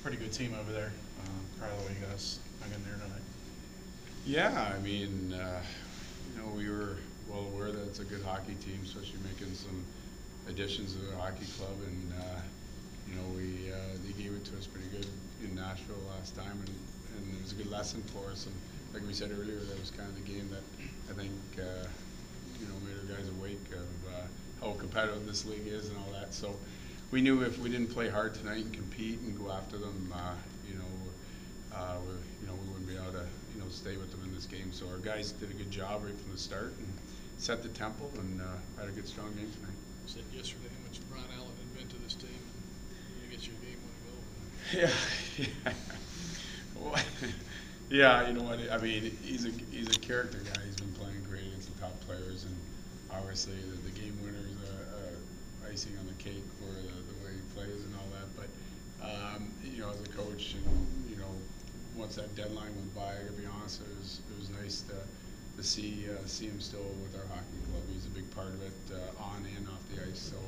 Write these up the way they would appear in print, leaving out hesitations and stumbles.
pretty good team over there. Proud of the way you guys hung in there tonight. Yeah, I mean, we were well aware that it's a good hockey team, especially making some additions to the hockey club, and they gave it to us pretty good in Nashville last time, and it was a good lesson for us. And like we said earlier, that was kind of the game that I think made our guys awake of how competitive this league is and all that. So we knew if we didn't play hard tonight and compete and go after them, we wouldn't be able to stay with them in this game. So our guys did a good job right from the start and set the tempo, and had a good strong game tonight. You said yesterday how much Ron Allen had meant to this team, and you get your game winning goal. Yeah. Yeah, you know what? I mean, he's a character guy. He's been playing great against the top players, and obviously the game winner is icing on the cake for the way he plays and all that. But as a coach, and once that deadline went by, I gotta be honest, it was nice to see him still with our hockey club. He's a big part of it, on and off the ice. So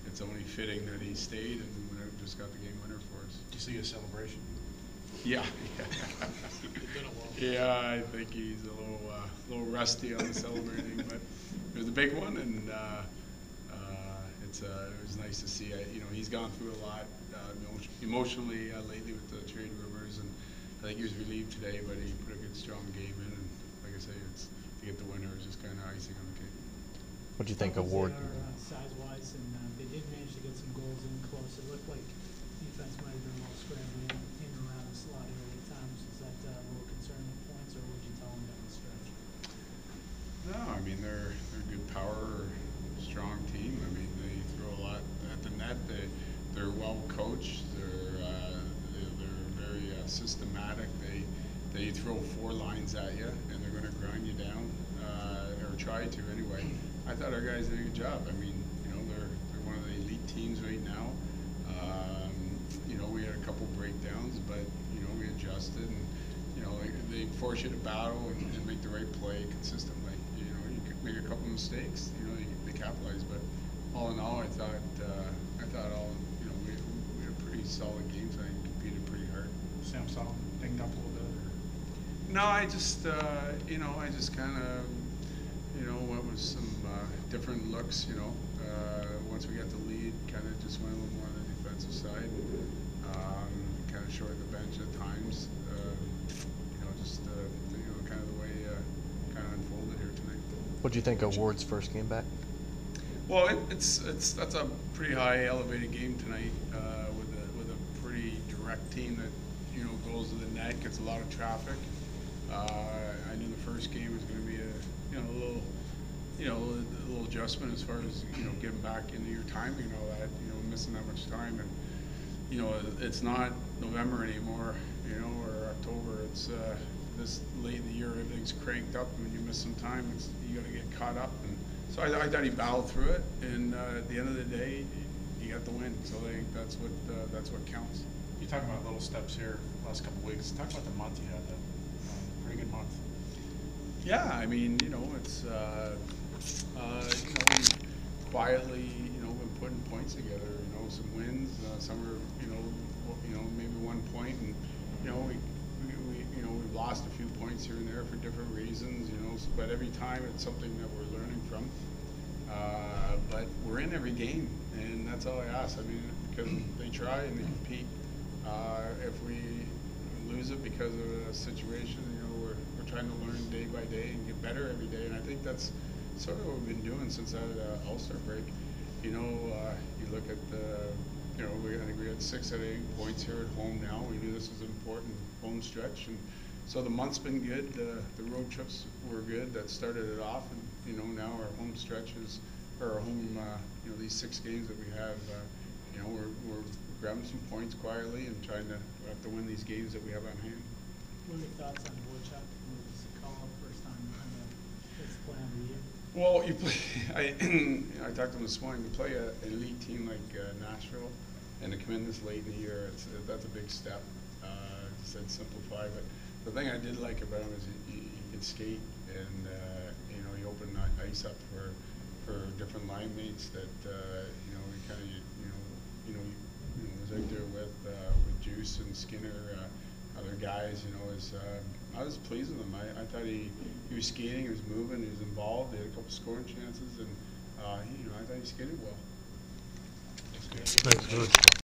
it's only fitting that he stayed and just got the game winner for us. Did you see his celebration? Yeah. It's been a while. Yeah, I think he's a little rusty on the celebrating, but it was a big one, and it was nice to see. He's gone through a lot emotionally lately with the trade rumors, and I think he was relieved today, but he put a good, strong game in, and like I say, to get the winner is just kind of icing on the cake. What do you think of Ward? Size-wise, and they did manage to get some goals in close. It looked like defense might have been a little scrambling in and around the slot area at times. Is that a little concerning at points, or would you tell them down the stretch? No, I mean they're a good power, strong team. I mean they throw a lot at the net. They're well coached. They're very systematic. They throw 4 lines at you, and they're going to grind you down, or try to anyway. I thought our guys did a good job. I mean, they're one of the elite teams right now. We had a couple breakdowns, but we adjusted, and they force you to battle and make the right play consistently. You could make a couple mistakes. They capitalize, but all in all, I thought we had a pretty solid game tonight and competed pretty hard. Sam saw him dinged up a little bit. No, I just kind of went with some different looks. Once we got the lead, kind of just went a little more on the defensive side. Kind of shortened the bench at times. Kind of the way kind of unfolded here tonight. What do you think of Ward's first game back? Well, that's a pretty high elevated game tonight with a pretty direct team that goes to the net, gets a lot of traffic. I knew the first game was going to be a little adjustment as far as getting back into your timing and all that. Missing that much time, and it's not November anymore, or October. It's this late in the year, everything's cranked up, and when you miss some time, you got to get caught up. And so I thought he battled through it, and at the end of the day, he got the win. So I think that's what counts. You talk about little steps here last couple of weeks. Talk about the month you had, though. Pretty good month. Yeah, I mean, it's we quietly, been putting points together. Some wins, some are, maybe 1 point, and we've lost a few points here and there for different reasons, but every time it's something that we're learning from. But we're in every game, and that's all I ask. I mean, because they try and they compete. If we lose it because of a situation, we're trying to learn day by day and get better every day, and I think that's sort of what we've been doing since that All-Star break. You look at I think we had 6 out of 8 points here at home now. We knew this was an important home stretch, and so the month's been good. The road trips were good. That started it off, and now our home stretches, or our home, these 6 games that we have, we're grabbing some points quietly and trying to have to win these games that we have on hand. What are your thoughts on Boychuk? Was it call up first time on the first play of the year? Well, I talked to him this morning. To play an elite team like Nashville and to come in this late in the year, that's a big step. Said simplify, but the thing I did like about him is he could skate, and he opened the ice up for different line mates that he kind of was out there with Jude. Moose and Skinner, other guys, you know, I was pleased with him. I thought he was skating, he was moving, he was involved. He had a couple scoring chances, and you know, I thought he skated well. That's good. That's good.